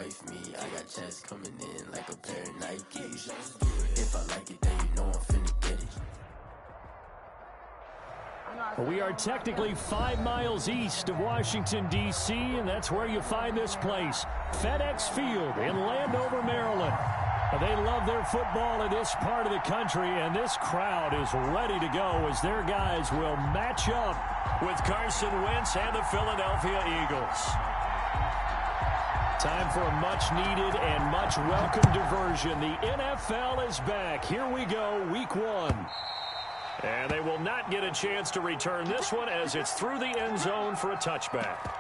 wife me. I got checks coming in like a pair of Nikes. If I like it, then you know I'm finna get it. We are technically 5 miles east of Washington, D.C., and that's where you find this place, FedEx Field in Landover, Maryland. They love their football in this part of the country, and this crowd is ready to go as their guys will match up with Carson Wentz and the Philadelphia Eagles. Time for a much-needed and much-welcome diversion. The NFL is back. Here we go, Week 1. And they will not get a chance to return this one as it's through the end zone for a touchback.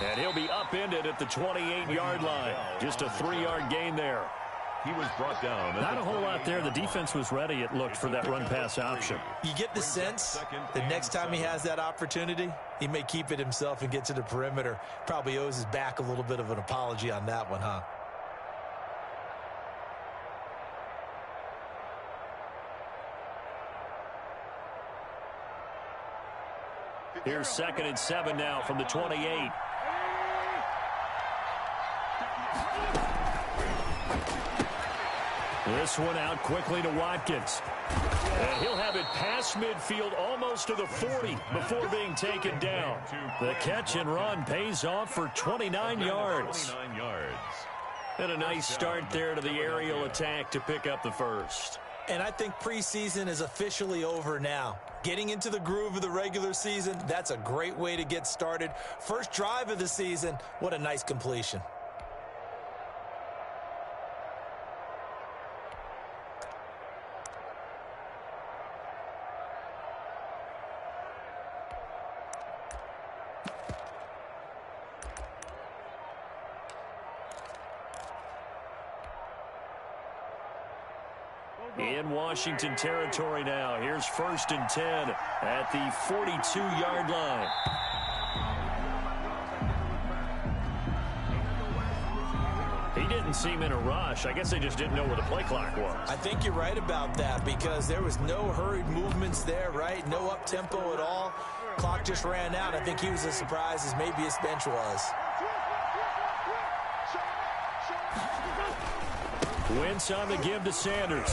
And he'll be upended at the 28-yard line. Just a 3-yard gain there. He was brought down. Not a whole lot there. The defense was ready, it looked, for that run-pass option. You get the sense the next time he has that opportunity, he may keep it himself and get to the perimeter. Probably owes his back a little bit of an apology on that one, huh? Here's 2nd and 7 now from the 28. This one out quickly to Watkins. And he'll have it past midfield almost to the 40 before being taken down. The catch and run pays off for 29 yards. And a nice start there to the aerial attack to pick up the first. And I think preseason is officially over now. Getting into the groove of the regular season, that's a great way to get started. First drive of the season, what a nice completion. In Washington territory now. Here's 1st and 10 at the 42-yard line. He didn't seem in a rush. I guess they just didn't know where the play clock was. I think you're right about that because there was no hurried movements there, right? No up-tempo at all. Clock just ran out. I think he was as surprised as maybe his bench was. Wentz on the give to Sanders.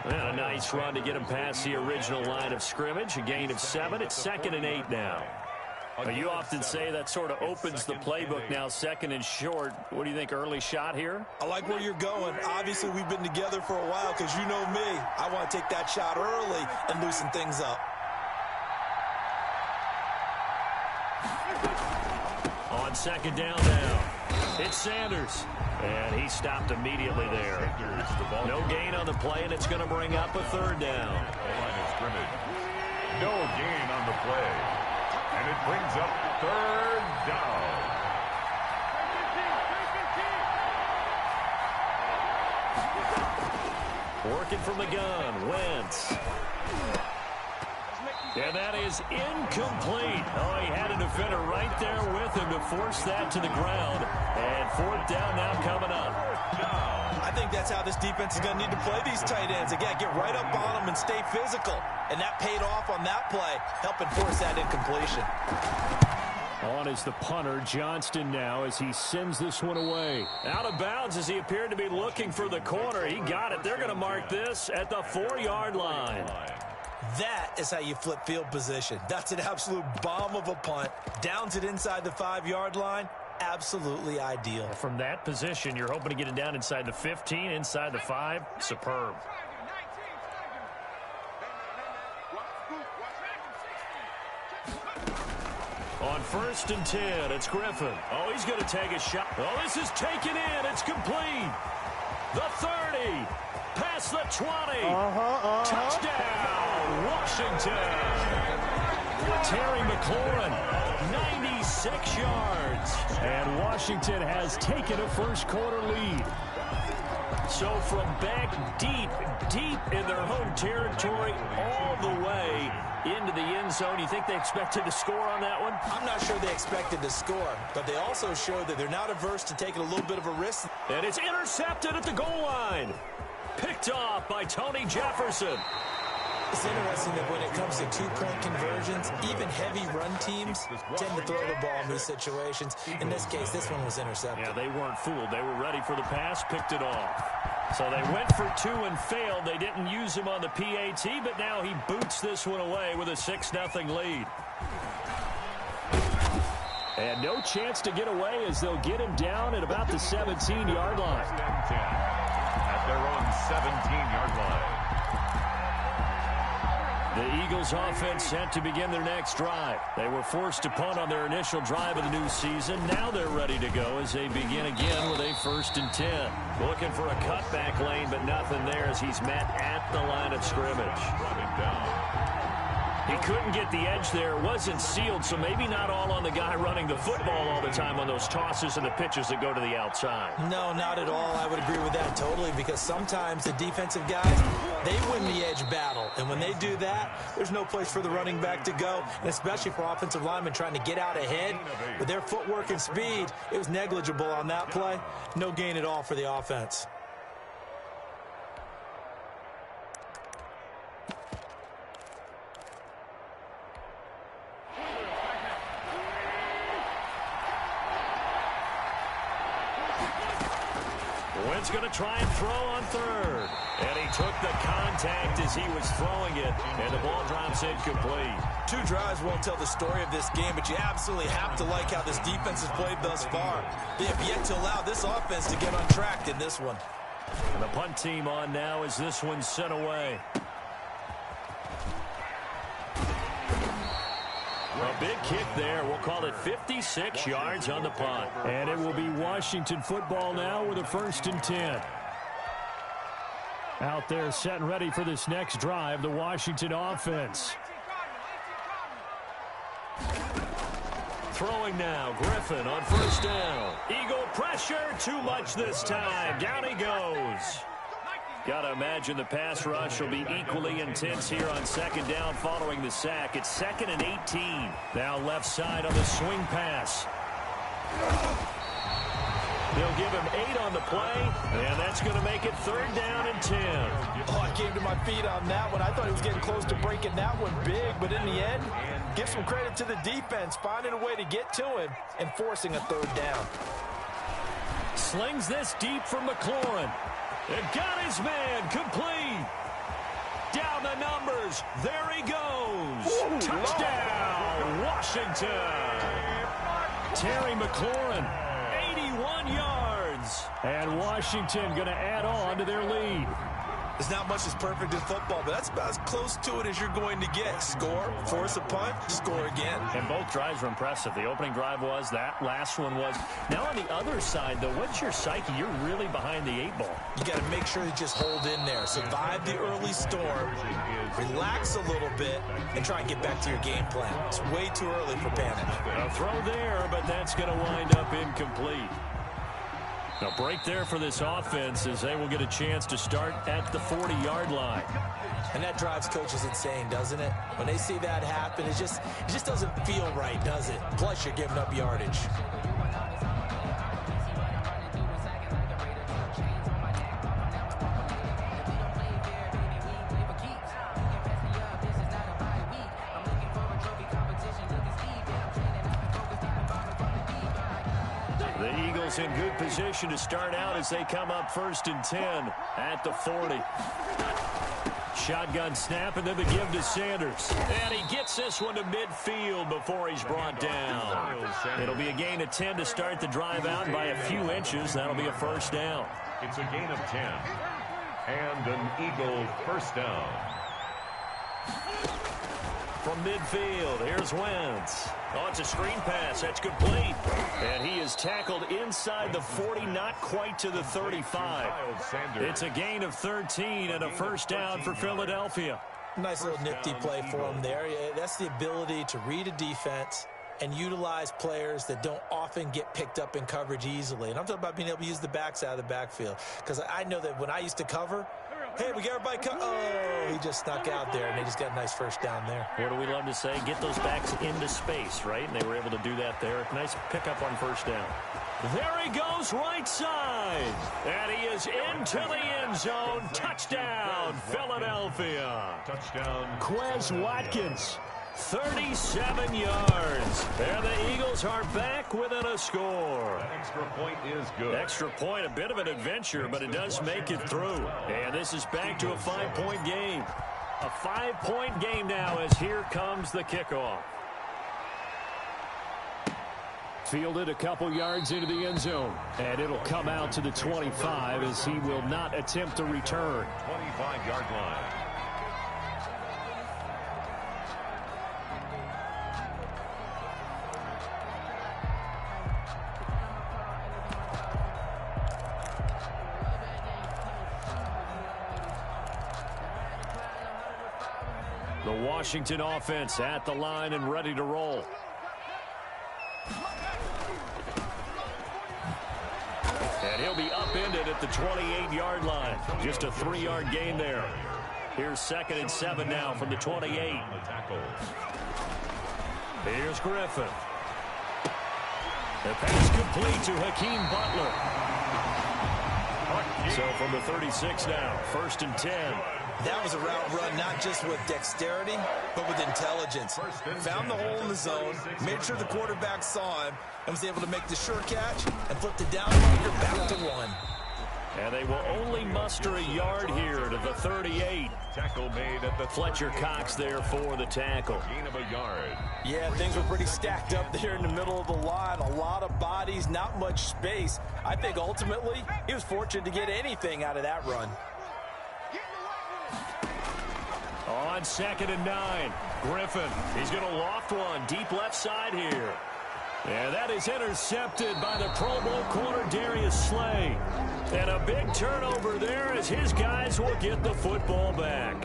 And a nice run to get him past the original line of scrimmage. A gain of 7. It's 2nd and 8 now. You often say that sort of opens the playbook now, 2nd and short. What do you think, early shot here? I like where you're going. Obviously, we've been together for a while because you know me. I want to take that shot early and loosen things up. On 2nd down now. It's Sanders. And he stopped immediately there. No gain on the play, and it's going to bring up a 3rd down. No gain on the play. And it brings up 3rd down. Working from the gun, Wentz. And that is incomplete. Oh, he had a defender right there with him to force that to the ground. And 4th down now coming up. I think that's how this defense is going to need to play these tight ends. Again, get right up on them and stay physical. And that paid off on that play, helping force that incompletion. On is the punter, Johnston now, as he sends this one away. Out of bounds as he appeared to be looking for the corner. He got it. They're going to mark this at the 4-yard line. That is how you flip field position. That's an absolute bomb of a punt. Downs it inside the 5-yard line. Absolutely ideal. From that position, you're hoping to get it down inside the 15, inside the 5. Superb. On 1st and 10, it's Griffin. Oh, he's going to take a shot. Oh, this is taken in. It's complete. The 30. Past the 20. Touchdown, Washington. Terry McLaurin, 96 yards. And Washington has taken a first-quarter lead. So from back deep in their home territory all the way into the end zone, you think they expected to score on that one? I'm not sure they expected to score, but they also showed that they're not averse to taking a little bit of a risk. And it's intercepted at the goal line. Picked off by Tony Jefferson. It's interesting that when it comes to two-point conversions, even heavy run teams tend to throw the ball in these situations. In this case, this one was intercepted. Yeah, they weren't fooled. They were ready for the pass, picked it off. So they went for 2 and failed. They didn't use him on the PAT, but now he boots this one away with a 6-0 lead. And no chance to get away as they'll get him down at about the 17-yard line. At their own 17-yard line. The Eagles offense set to begin their next drive. They were forced to punt on their initial drive of the new season. Now they're ready to go as they begin again with a 1st and 10. Looking for a cutback lane, but nothing there as he's met at the line of scrimmage. Running down. He couldn't get the edge there. It wasn't sealed, so maybe not all on the guy running the football all the time on those tosses and the pitches that go to the outside. No, not at all. I would agree with that totally, because sometimes the defensive guys, they win the edge battle. And when they do that, there's no place for the running back to go, and especially for offensive linemen trying to get out ahead. With their footwork and speed, it was negligible on that play. No gain at all for the offense. Wynn's going to try and throw on 3rd. And he took the contact as he was throwing it, and the ball drops incomplete. 2 drives won't tell the story of this game, but you absolutely have to like how this defense has played thus far. They have yet to allow this offense to get on track in this one. And the punt team on now as this one's sent away. A big kick there. We'll call it 56 yards on the punt. And it will be Washington football now with a 1st and 10. Out there set and ready for this next drive, the Washington offense. Throwing now, Griffin on 1st down. Eagle pressure, too much this time. Down he goes. Got to imagine the pass rush will be equally intense here on 2nd down following the sack. It's 2nd and 18. Now left side on the swing pass. They'll give him 8 on the play, and that's going to make it 3rd down and 10. Oh, I came to my feet on that one. I thought he was getting close to breaking that one big, but in the end, give some credit to the defense, finding a way to get to him and forcing a 3rd down. Slings this deep for McLaurin. It got his man complete. Down the numbers. There he goes. Ooh, touchdown, Washington. Terry McLaurin, 81 yards. And Washington going to add on to their lead. There's not much that's perfect in football, but that's about as close to it as you're going to get. Score, force a punt, score again. And both drives were impressive. The opening drive was, that last one was. Now on the other side, though, what's your psyche? You're really behind the 8 ball. You got to make sure you just hold in there. Survive the early storm, relax a little bit, and try and get back to your game plan. It's way too early for panic. A throw there, but that's going to wind up incomplete. A break there for this offense as they will get a chance to start at the 40-yard line. And that drives coaches insane, doesn't it? When they see that happen, it just doesn't feel right, does it? Plus, you're giving up yardage. In good position to start out as they come up 1st and 10 at the 40. Shotgun snap and then the give to Sanders. And he gets this one to midfield before he's brought down. It'll be a gain of 10 to start the drive out, and by a few inches, that'll be a 1st down. It's a gain of 10 and an Eagle 1st down. from midfield. Here's Wentz. Oh, it's a screen pass. That's complete. And he is tackled inside the 40, not quite to the 35. It's a gain of 13 and a first down for Philadelphia. Nice little nifty play for him there. Yeah, that's the ability to read a defense and utilize players that don't often get picked up in coverage easily. And I'm talking about being able to use the backside of the backfield. Because I know that when I used to cover, hey, we got everybody oh, he just snuck out there, and they just got a nice first down there. What do we love to say? Get those backs into space, right? And they were able to do that there. Nice pickup on first down. There he goes, right side. And he is into the end zone. Touchdown, Philadelphia. Touchdown. Quez Watkins. 37 yards. And the Eagles are back within a score. That extra point is good. Extra point, a bit of an adventure, but it does make it through. And this is back to a 5-point game. A 5-point game now as here comes the kickoff. Fielded a couple yards into the end zone. And it'll come out to the 25 as he will not attempt to return. 25-yard line. The Washington offense at the line and ready to roll. And he'll be upended at the 28-yard line. Just a 3-yard gain there. Here's 2nd and 7 now from the 28. Here's Griffin. The pass complete to Hakeem Butler. So from the 36 now, 1st and 10. That was a route run not just with dexterity, but with intelligence. Found the hole in the zone, made sure the quarterback saw him, and was able to make the sure catch and flip the down marker back to 1. And they will only muster a yard here to the 38. Tackle made at the Fletcher Cox there for the tackle. gain of a yard. Yeah, things were pretty stacked up there in the middle of the line. A lot of bodies, not much space. I think ultimately he was fortunate to get anything out of that run. On 2nd and 9, Griffin. He's going to loft one deep left side here. And that is intercepted by the Pro Bowl corner Darius Slay. And a big turnover there as his guys will get the football back.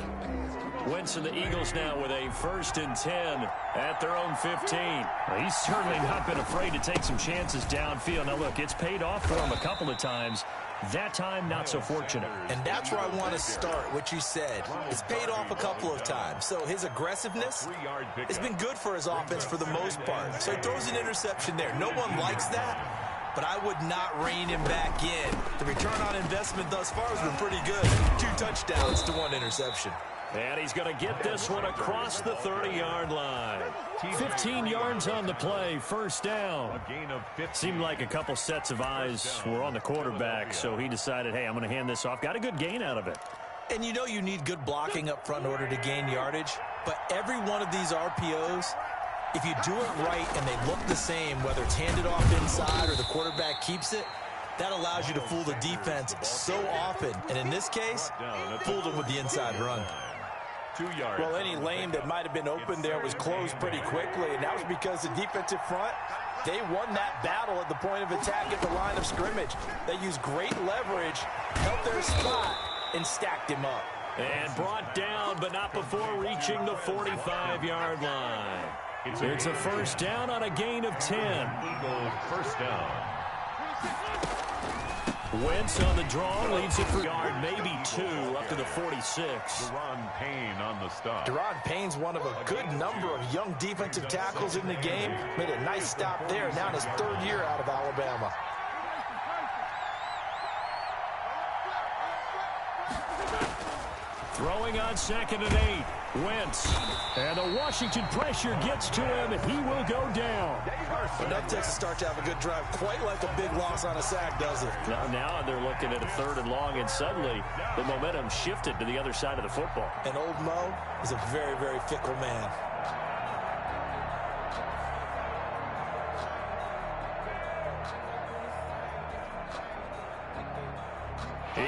Wentz and the Eagles now with a 1st and 10 at their own 15. Well, he's certainly not been afraid to take some chances downfield. Now, look, it's paid off for him a couple of times. That time, not so fortunate. And that's where I want to start, what you said. It's paid off a couple of times. So his aggressiveness has been good for his offense for the most part. So he throws an interception there. No one likes that, but I would not rein him back in. The return on investment thus far has been pretty good. 2 touchdowns to 1 interception. And he's going to get this one across the 30-yard line. 15 yards on the play, first down. A gain of 15. Seemed like a couple sets of eyes were on the quarterback, so he decided, hey, I'm going to hand this off. Got a good gain out of it. And you know you need good blocking up front in order to gain yardage, but every one of these RPOs, if you do it right and they look the same, whether it's handed off inside or the quarterback keeps it, that allows you to fool the defense so often. And in this case, fooled them with the inside run. 2 yards. Well, any lane that might have been open there was closed pretty quickly, and that was because the defensive front, they won that battle at the point of attack at the line of scrimmage. They used great leverage, held their spot, and stacked him up. And brought down, but not before reaching the 45-yard line. It's a first down on a gain of 10. Eagles first down. Wentz on the draw, leads it for yard, maybe 2, up to the 46. Deron Payne on the stop. Deron Payne's one of a good number of young defensive tackles in the game. Made a nice stop there, now in his 3rd year out of Alabama. Throwing on 2nd and 8. Wentz. And the Washington pressure gets to him, and he will go down. Enough takes to start to have a good drive, quite like a big loss on a sack, does it? Now they're looking at a 3rd and long, and suddenly the momentum shifted to the other side of the football. And old Mo is a very, very fickle man.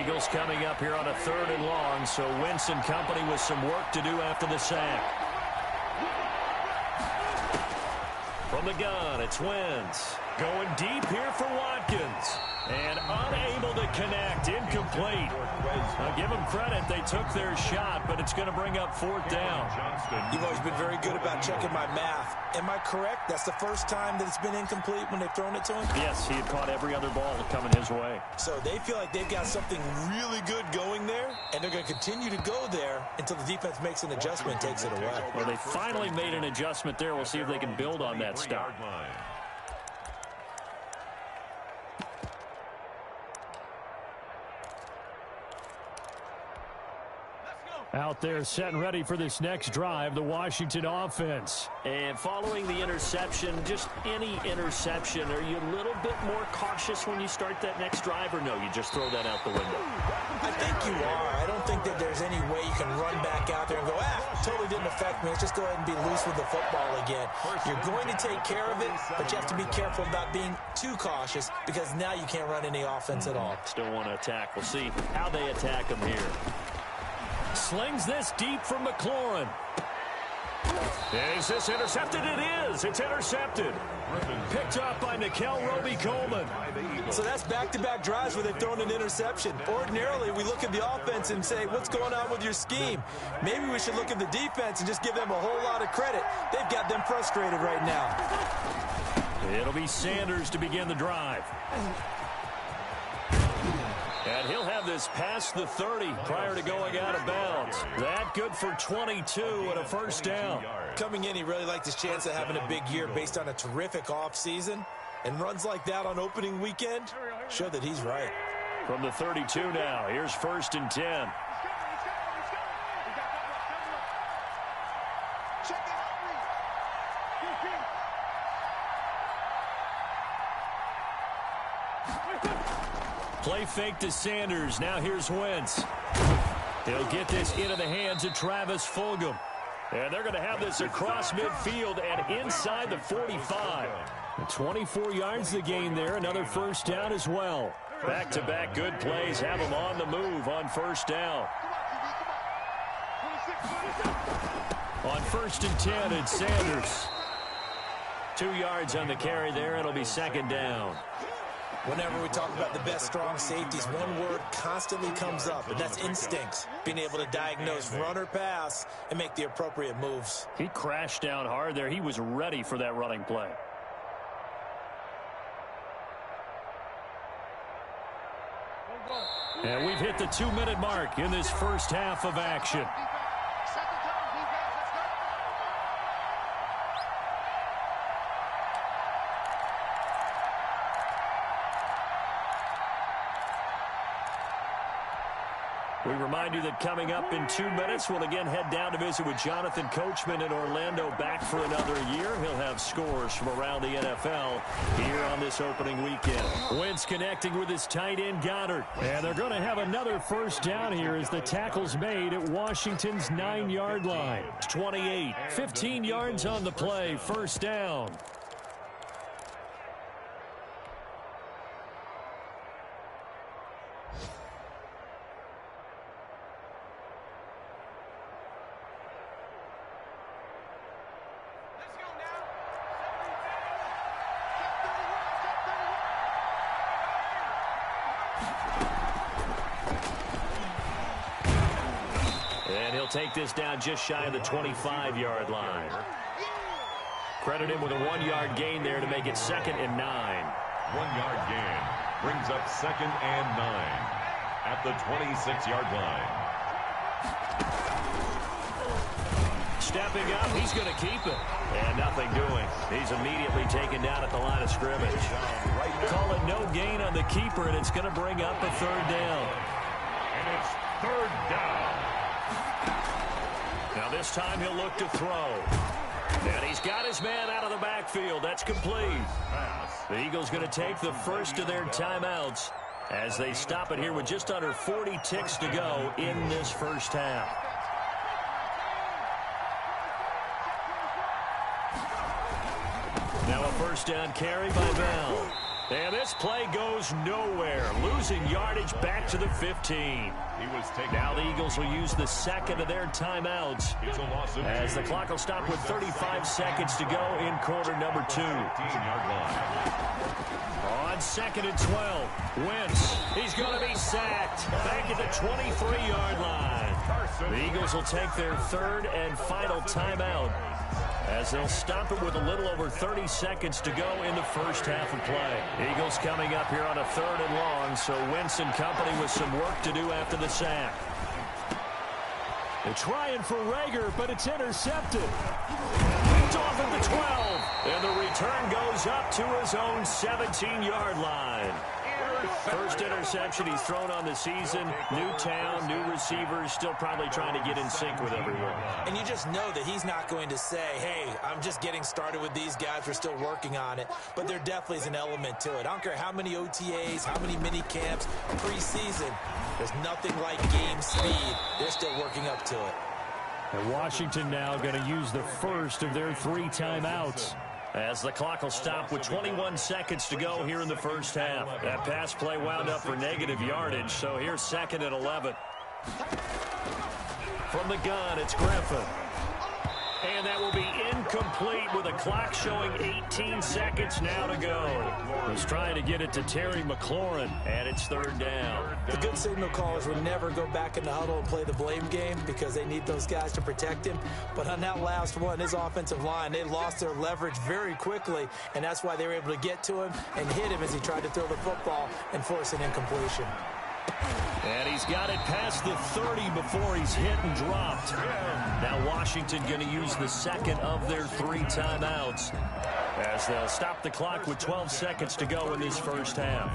Eagles coming up here on a 3rd and long, so Wentz and company with some work to do after the sack. From the gun, it's Wentz. Going deep here for Watkins. And unable to connect, incomplete. Now give them credit, they took their shot, but it's going to bring up fourth down. You've always been very good about checking my math. Am I correct? That's the first time that it's been incomplete when they've thrown it to him? Yes, he had caught every other ball coming his way. So they feel like they've got something really good going there, and they're going to continue to go there until the defense makes an adjustment and takes it away. Well, they finally made an adjustment there. We'll see if they can build on that stop. Out there set and ready for this next drive, the Washington offense. And following the interception, just any interception, are you a little bit more cautious when you start that next drive, or no, you just throw that out the window? I think you are. I don't think that there's any way you can run back out there and go, totally didn't affect me. Let's just go ahead and be loose with the football again. You're going to take care of it, but you have to be careful about being too cautious because now you can't run any offense at all. Still want to attack. We'll see how they attack them here. Slings this deep from McLaurin. Is this intercepted? It is. It's intercepted. Picked up by Nikel Roby-Coleman. So that's back-to-back drives where they've thrown an interception. Ordinarily, we look at the offense and say, what's going on with your scheme? Maybe we should look at the defense and just give them a whole lot of credit. They've got them frustrated right now. It'll be Sanders to begin the drive. And he'll have this past the 30 prior to going out of bounds. That good for 22 and a first down. Coming in, he really liked his chance of having a big year based on a terrific offseason. And runs like that on opening weekend show that he's right. From the 32 now, here's 1st and 10. Play fake to Sanders. Now here's Wentz. He'll get this into the hands of Travis Fulgham. And they're going to have this across midfield and inside the 45. 24 yards the gain there. Another first down as well. Back-to-back good plays have them on the move on first down. On 1st and 10, it's Sanders. 2 yards on the carry there. It'll be 2nd down. Whenever we talk about the best strong safeties, one word constantly comes up, and that's instincts. Being able to diagnose run or pass and make the appropriate moves. He crashed down hard there. He was ready for that running play. And we've hit the 2-minute mark in this first half of action. We remind you that coming up in 2 minutes, we'll again head down to visit with Jonathan Coachman in Orlando, back for another year. He'll have scores from around the NFL here on this opening weekend. Wentz connecting with his tight end Goddard. And they're going to have another first down here as the tackle's made at Washington's 9-yard line. 28. 15 yards on the play, first down. Take this down just shy of the 25-yard line. Credit him with a 1-yard gain there to make it 2nd and 9. 1-yard gain brings up 2nd and 9 at the 26-yard line. Stepping up, he's going to keep it. And nothing doing. He's immediately taken down at the line of scrimmage. Call it no gain on the keeper, and it's going to bring up a 3rd down. And it's 3rd down. Now this time he'll look to throw. And he's got his man out of the backfield. That's complete. The Eagles going to take the first of their timeouts as they stop it here with just under 40 ticks to go in this first half. Now a first down carry by Bell. And this play goes nowhere, losing yardage back to the 15. Now the Eagles will use the second of their timeouts as the clock will stop with 35 seconds to go in quarter number 2. On 2nd and 12, Wentz, he's going to be sacked back at the 23-yard line. The Eagles will take their third and final timeout as they'll stop it with a little over 30 seconds to go in the first half of play. Eagles coming up here on a 3rd and long, so Wentz and company with some work to do after the sack. They're trying for Rager, but it's intercepted. Picked off at the 12. And the return goes up to his own 17-yard line. First interception he's thrown on the season. New town, new receivers, still probably trying to get in sync with everyone. And you just know that he's not going to say, hey, I'm just getting started with these guys. We're still working on it. But there definitely is an element to it. I don't care how many OTAs, how many mini camps, preseason. There's nothing like game speed. They're still working up to it. And Washington now going to use the first of their 3 timeouts. As the clock will stop with 21 seconds to go here in the first half. That pass play wound up for negative yardage, so here's 2nd and 11. From the gun, it's Griffin. And that will be incomplete with a clock showing 18 seconds now to go. He's trying to get it to Terry McLaurin, and it's 3rd down. The good signal callers would never go back in the huddle and play the blame game because they need those guys to protect him. But on that last one, his offensive line, they lost their leverage very quickly, and that's why they were able to get to him and hit him as he tried to throw the football and force an incompletion. And he's got it past the 30 before he's hit and dropped. Now Washington going to use the second of their 3 timeouts as they'll stop the clock with 12 seconds to go in this first half.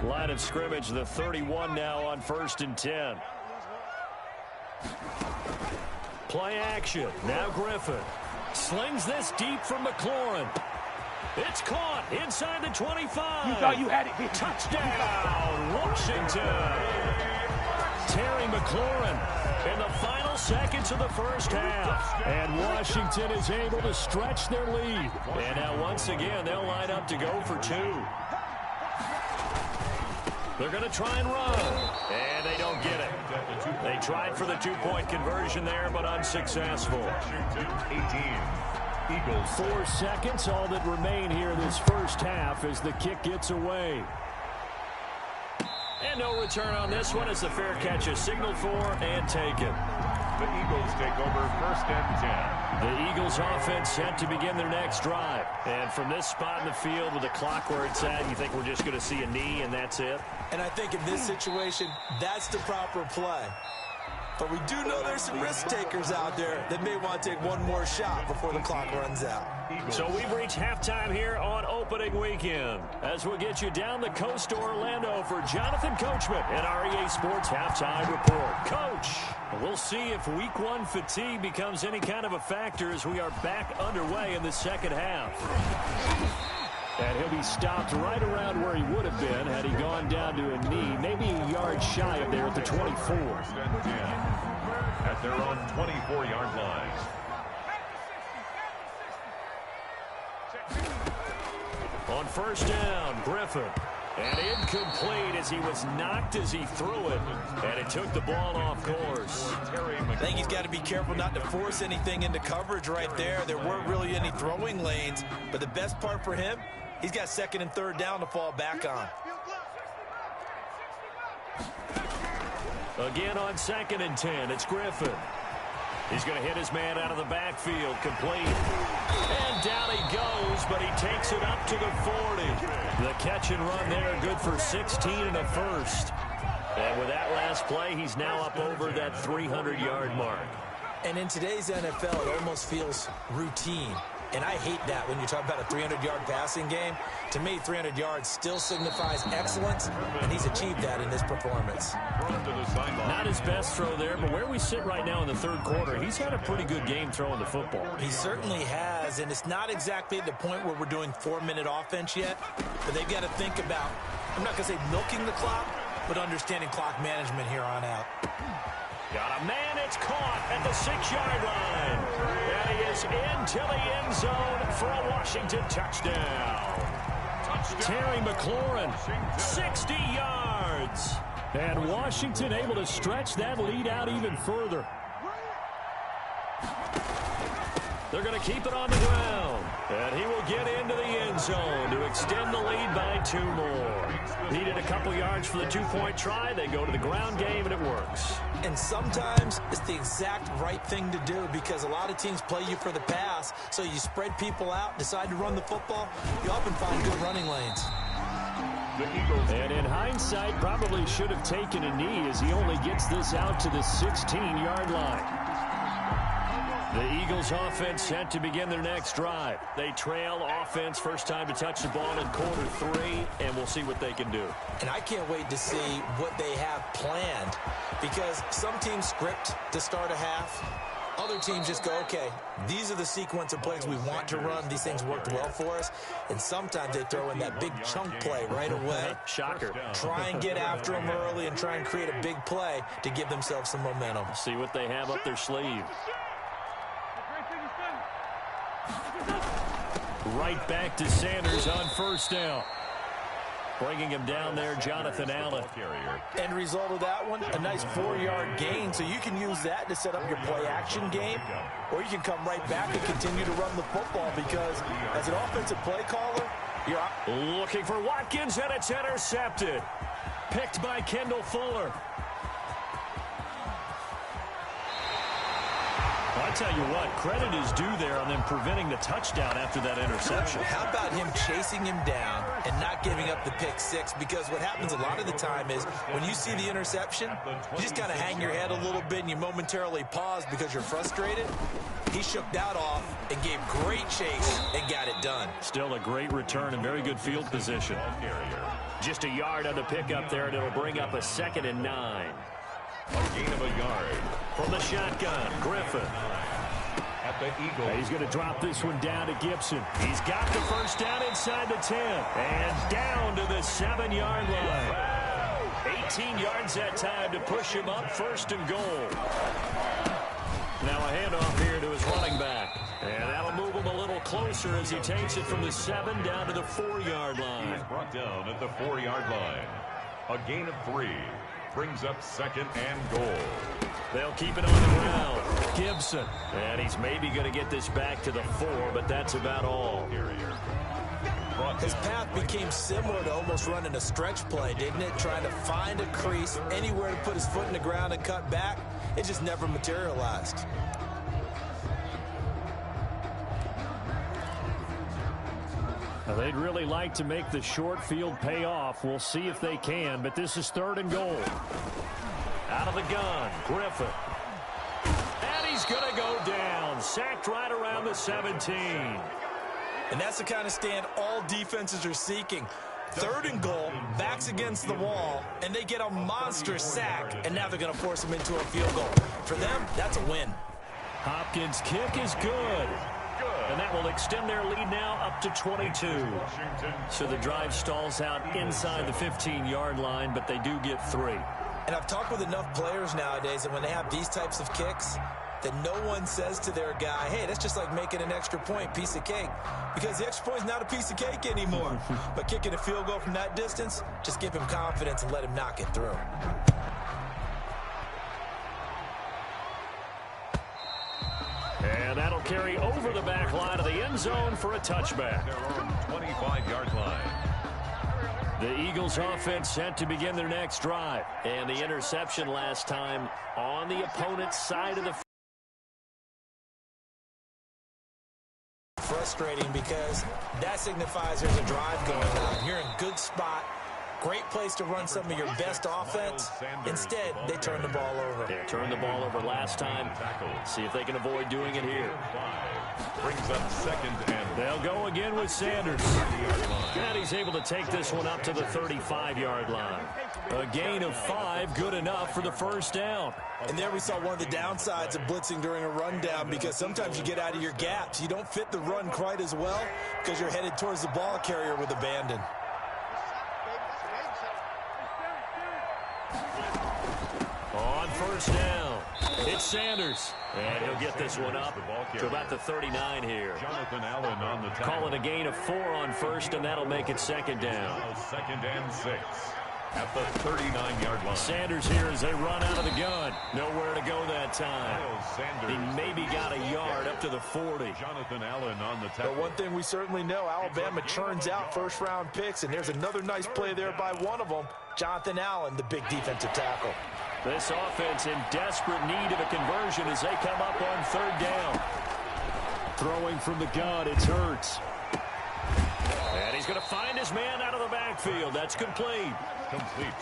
Line of scrimmage, the 31 now on 1st and 10. Play action. Now Griffin slings this deep from McLaurin. It's caught inside the 25. You thought you had it. Touchdown, Washington. Terry McLaurin in the final seconds of the first half. And Washington is able to stretch their lead. And now once again, they'll line up to go for 2. They're going to try and run. And they don't get it. They tried for the 2-point conversion there, but unsuccessful. 18. Eagles. 4 seconds, all that remain here this first half as the kick gets away. And no return on this one as the fair catch is signaled for and taken. The Eagles take over 1st and 10. The Eagles offense set to begin their next drive. And from this spot in the field with the clock where it's at, you think we're just going to see a knee and that's it? And I think in this situation, that's the proper play. But we do know there's some risk takers out there that may want to take one more shot before the clock runs out. So we've reached halftime here on opening weekend as we'll get you down the coast to Orlando for Jonathan Coachman and our EA Sports Halftime Report. Coach, we'll see if week 1 fatigue becomes any kind of a factor as we are back underway in the second half. And he'll be stopped right around where he would have been had he gone down to a knee, maybe a yard shy of there at the 24. 1st and 10 at their own 24-yard line. On 1st down, Griffin. And incomplete as he was knocked as he threw it. And it took the ball off course. I think he's got to be careful not to force anything into coverage right there. There weren't really any throwing lanes. But the best part for him, he's got 2nd and 3rd down to fall back on. Again on 2nd and 10, it's Griffin. He's going to hit his man out of the backfield, complete. And down he goes, but he takes it up to the 40. The catch and run there, good for 16 and a first. And with that last play, he's now up over that 300-yard mark. And in today's NFL, it almost feels routine. And I hate that when you talk about a 300-yard passing game. To me, 300 yards still signifies excellence, and he's achieved that in this performance. Not his best throw there, but where we sit right now in the 3rd quarter, he's had a pretty good game throwing the football. He certainly has, and it's not exactly at the point where we're doing 4-minute offense yet, but they've got to think about, I'm not going to say milking the clock, but understanding clock management here on out. Got a man, it's caught at the 6-yard line. And he is fires into the end zone for a Washington touchdown. Terry McLaurin, 60 yards. And Washington able to stretch that lead out even further. They're going to keep it on the ground. And he will get into the end zone to extend the lead by 2 more. Needed a couple yards for the 2-point try. They go to the ground game, and it works. And sometimes it's the exact right thing to do because a lot of teams play you for the pass. So you spread people out, decide to run the football. You often find good running lanes. And in hindsight, probably should have taken a knee as he only gets this out to the 16-yard line. The Eagles offense set to begin their next drive. They trail offense, first time to touch the ball in quarter 3, and we'll see what they can do. And I can't wait to see what they have planned because some teams script to start a half. Other teams just go, okay, these are the sequence of plays we want to run. These things worked well for us. And sometimes they throw in that big chunk play right away. Shocker. Try and get after them early and try and create a big play to give themselves some momentum. See what they have up their sleeve. Right back to Sanders on first down. Bringing him down there, Jonathan Allen. End result of that one, a nice 4-yard gain. So you can use that to set up your play-action game, or you can come right back and continue to run the football because as an offensive play caller, you're looking for Watkins, and it's intercepted. Picked by Kendall Fuller. I tell you what, credit is due there on them preventing the touchdown after that interception. How about him chasing him down and not giving up the pick 6? Because what happens a lot of the time is when you see the interception, you just kind of hang your head a little bit and you momentarily pause because you're frustrated. He shook that off and gave great chase and got it done. Still a great return and very good field position. Just a yard on the pickup there, and it'll bring up a 2nd and 9. A gain of a yard. From the shotgun, Griffin. At the Eagles. He's going to drop this one down to Gibson. He's got the first down inside the 10. And down to the 7-yard line. 18 yards that time to push him up, 1st and goal. Now a handoff here to his running back. And that'll move him a little closer as he takes it from the 7 down to the 4-yard line. He's brought down at the 4-yard line. A gain of 3. Brings up 2nd and goal. They'll keep it on the ground. Gibson. And he's maybe going to get this back to the 4, but that's about all. His path became similar to almost running a stretch play, didn't it? Trying to find a crease, anywhere to put his foot in the ground and cut back. It just never materialized. They'd really like to make the short field pay off. We'll see if they can, but this is 3rd and goal. Out of the gun, Griffin. And he's going to go down. Sacked right around the 17. And that's the kind of stand all defenses are seeking. 3rd and goal, backs against the wall, and they get a monster sack, and now they're going to force them into a field goal. For them, that's a win. Hopkins' kick is good. And that will extend their lead now up to 22. So the drive stalls out inside the 15-yard line, but they do get 3. And I've talked with enough players nowadays that when they have these types of kicks, that no one says to their guy, hey, that's just like making an extra point, piece of cake. Because the extra point is not a piece of cake anymore. But kicking a field goal from that distance, just give him confidence and let him knock it through. And that'll carry over the back line of the end zone for a touchback. Their own 25-yard line. The Eagles offense set to begin their next drive. And the interception last time on the opponent's side of the field. Frustrating because that signifies there's a drive going on. You're in a good spot. Great place to run some of your best offense. Instead, they turn the ball over. They turned the ball over last time. See if they can avoid doing it here. Brings up 2nd and They'll go again with Sanders. And he's able to take this one up to the 35-yard line. A gain of 5, good enough for the first down. And there we saw one of the downsides of blitzing during a rundown because sometimes you get out of your gaps. You don't fit the run quite as well because you're headed towards the ball carrier with abandon. On first down, It's Sanders. And he'll get this one up to about the 39 here. Jonathan Allen on the tackle. Calling a gain of 4 on first, and that'll make it second down. Second and 6 at the 39-yard line. Sanders here as they run out of the gun. Nowhere to go that time. Sanders. He maybe got a yard up to the 40. Jonathan Allen on the tackle. But one thing we certainly know, Alabama churns out first-round picks, and there's another nice play there by one of them, Jonathan Allen, the big defensive tackle. This offense in desperate need of a conversion as they come up on third down. Throwing from the gun, it's Hurts. And he's going to find his man out of the backfield. That's complete. Too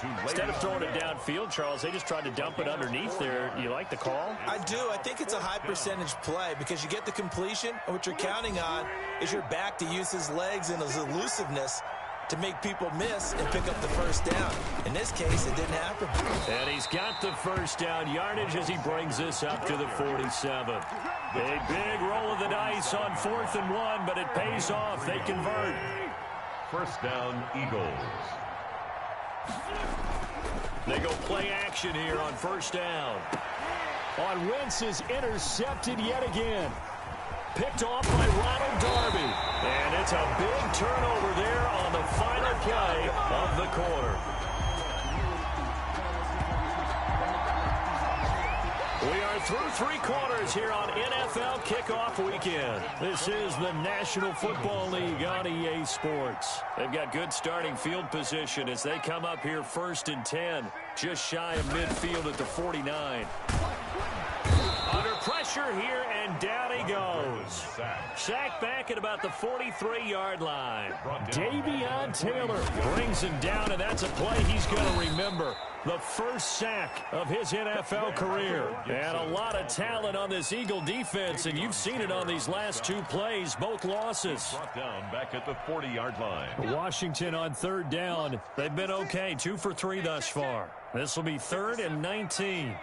late. Instead of throwing it downfield, Charles, they just tried to dump it underneath there. You like the call? I do. I think it's a high percentage play because you get the completion, and what you're counting on is your back to use his legs and his elusiveness to make people miss and pick up the first down. In this case, it didn't happen. And he's got the first down yardage as he brings this up to the 47. A big roll of the dice on 4th and 1, but it pays off. They convert. First down, Eagles. They go play action here on first down. On Wentz is intercepted yet again. Picked off by Ronald Darby. And it's a big turnover there on the final play of the quarter. We are through 3 quarters here on NFL Kickoff Weekend. This is the National Football League on EA Sports. They've got good starting field position as they come up here 1st and 10, just shy of midfield at the 49. Under pressure here, and down he goes. Sacked back at about the 43-yard line. Davion Taylor Brings him down, and that's a play he's going to remember. The first sack of his NFL career. And a lot of talent on this Eagle defense, and you've seen it on these last 2 plays, both losses. Brought down back at the 40-yard line. Washington on third down. They've been okay, 2 for 3 thus far. This will be 3rd and 19.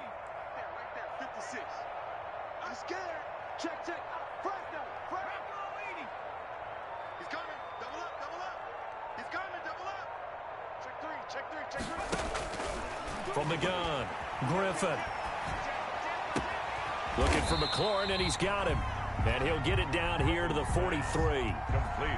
From the gun, Griffin. Looking for McLaurin, and he's got him. And he'll get it down here to the 43.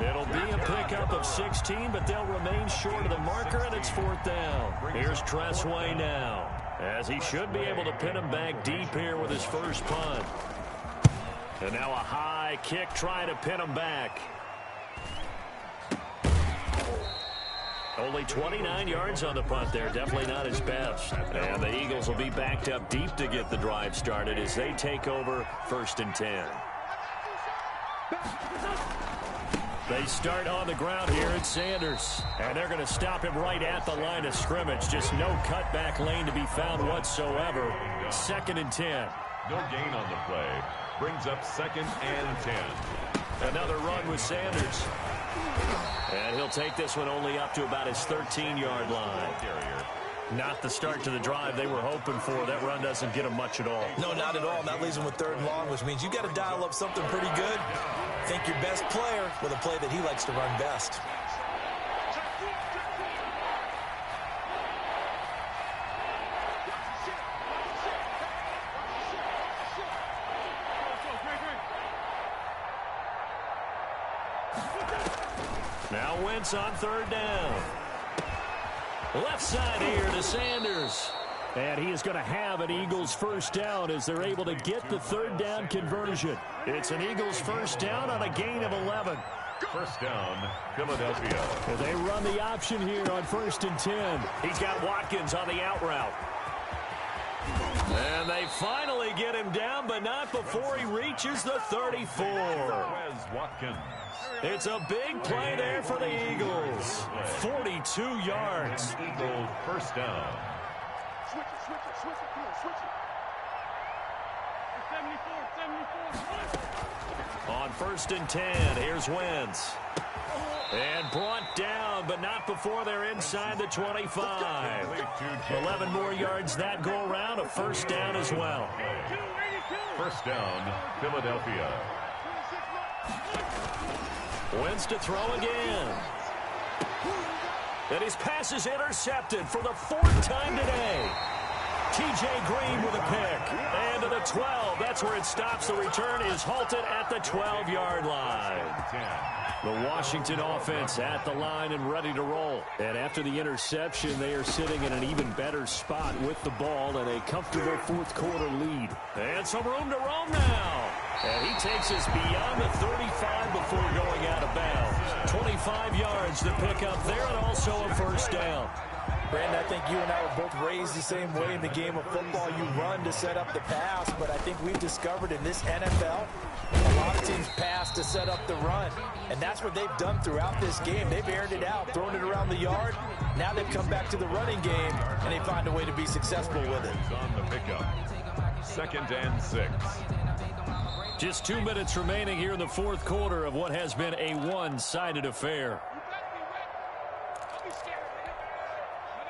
It'll be a pickup of 16, but they'll remain short of the marker, and it's 4th down. Here's Tressway now, as he should be able to pin him back deep here with his first punt. And now a high kick trying to pin him back. Only 29 yards on the punt there. Definitely not his best. And the Eagles will be backed up deep to get the drive started as they take over 1st and 10. They start on the ground here at Sanders. And they're going to stop him right at the line of scrimmage. Just no cutback lane to be found whatsoever. 2nd and 10. No gain on the play. Brings up 2nd and 10. Another run with Sanders. And he'll take this one only up to about his 13-yard line. Not the start to the drive they were hoping for. That run doesn't get them much at all. No, not at all. That leaves him with 3rd and long, which means you got to dial up something pretty good. Think your best player with a play that he likes to run best. Now Wentz on 3rd down. Left side here to Sanders. And he is going to have an Eagles first down as they're able to get the 3rd down conversion. It's an Eagles first down on a gain of 11. First down, Philadelphia. And they run the option here on 1st and 10. He's got Watkins on the out route. And they finally get him down, but not before he reaches the 34. Watkins. It's a big play there for the Eagles. 42 yards. Eagles first down. Switch it, come on, switch it. 74. On 1st and 10, here's Wentz. And brought down, but not before they're inside the 25. 11 more yards that go around, a first down as well. First down, Philadelphia. Wentz to throw again. And his pass is intercepted for the 4th time today. T.J. Green with a pick. And to the 12. That's where it stops. The return is halted at the 12-yard line. The Washington offense at the line and ready to roll. And after the interception, they are sitting in an even better spot with the ball and a comfortable fourth-quarter lead. And some room to roam now. And he takes us beyond the 35 before going out of bounds. 25 yards to pick up there and also a first down. Brandon, I think you and I were both raised the same way in the game of football. You run to set up the pass, but I think we've discovered in this NFL, a lot of teams pass to set up the run, and that's what they've done throughout this game. They've aired it out, thrown it around the yard. Now they've come back to the running game, and they find a way to be successful with it. On the pickup, 2nd and 6. Just 2 minutes remaining here in the fourth quarter of what has been a one-sided affair.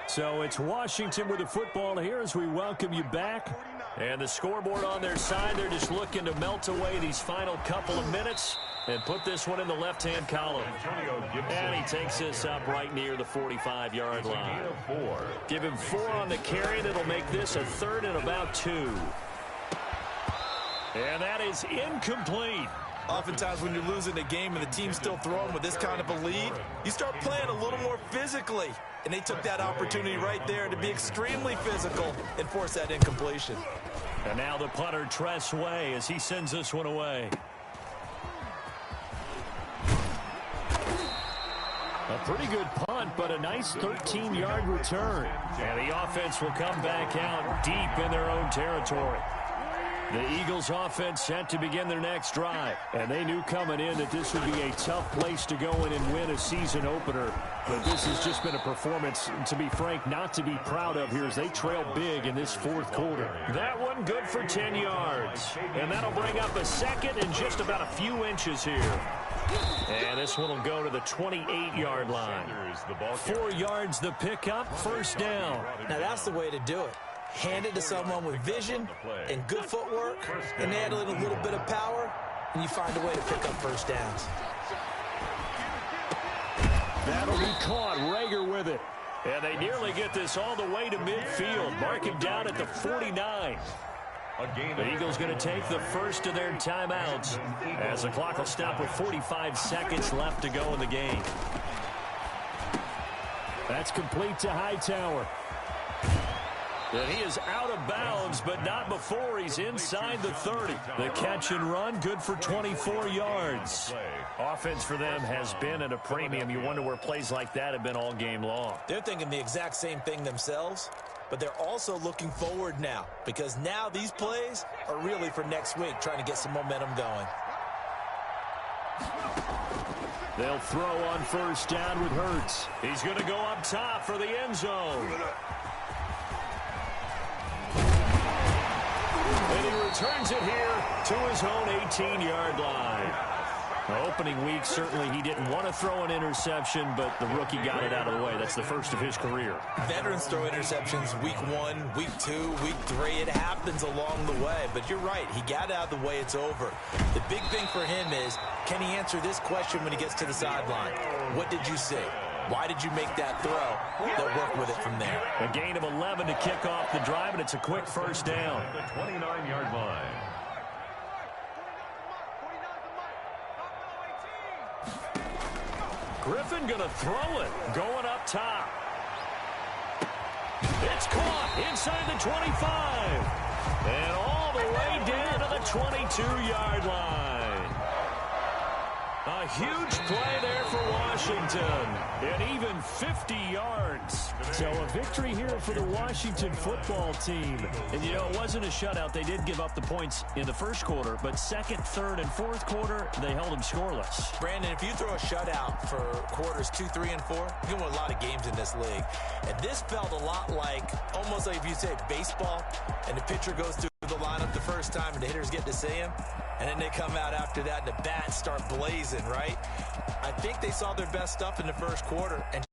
So it's Washington with the football here as we welcome you back. And the scoreboard on their side, they're just looking to melt away these final couple of minutes and put this one in the left-hand column. And he takes this up right near the 45-yard line. Give him 4 on the carry. That'll make this a 3rd and about 2. And that is incomplete. Oftentimes when you're losing a game and the team's still throwing with this kind of a lead, you start playing a little more physically. And they took that opportunity right there to be extremely physical and force that incompletion. And now the punter, Tress Way, as he sends this one away. A pretty good punt, but a nice 13-yard return. And the offense will come back out deep in their own territory. The Eagles offense set to begin their next drive. And they knew coming in that this would be a tough place to go in and win a season opener. But this has just been a performance, to be frank, not to be proud of here as they trail big in this fourth quarter. That one good for 10 yards. And that'll bring up a 2nd and just about a few inches here. And this one will go to the 28-yard line. 4 yards the pickup, first down. Now that's the way to do it. Hand it to someone with vision and good footwork, and add a little bit of power, and you find a way to pick up first downs. That'll be caught. Rager with it. And they nearly get this all the way to midfield. Mark him down at the 49. The Eagles going to take the first of their timeouts as the clock will stop with 45 seconds left to go in the game. That's complete to Hightower. And he is out of bounds, but not before he's inside the 30. The catch and run, good for 24 yards. Offense for them has been at a premium. You wonder where plays like that have been all game long. They're thinking the exact same thing themselves, but they're also looking forward now, because now these plays are really for next week, trying to get some momentum going. They'll throw on first down with Hurts. He's going to go up top for the end zone. And he returns it here to his own 18-yard line. The opening week, certainly he didn't want to throw an interception, but the rookie got it out of the way. That's the first of his career. Veterans throw interceptions week 1, week 2, week 3. It happens along the way. But you're right. He got it out of the way. It's over. The big thing for him is, can he answer this question when he gets to the sideline? What did you see? Why did you make that throw? They'll work with it from there. A gain of 11 to kick off the drive, and it's a quick first down. The 29-yard line. Griffin going to throw it, going up top. It's caught inside the 25. And all the way down to the 22-yard line. A huge play there for Washington. And even 50 yards. So a victory here for the Washington football team. And, you know, it wasn't a shutout. They did give up the points in the first quarter, but second, third, and fourth quarter, they held them scoreless. Brandon, if you throw a shutout for quarters 2, 3, and 4, you can win a lot of games in this league. And this felt a lot like, almost like if you say baseball, and the pitcher goes through the lineup the first time and the hitters get to see him, and then they come out after that and the bats start blazing, right? I think they saw their best stuff in the first quarter and just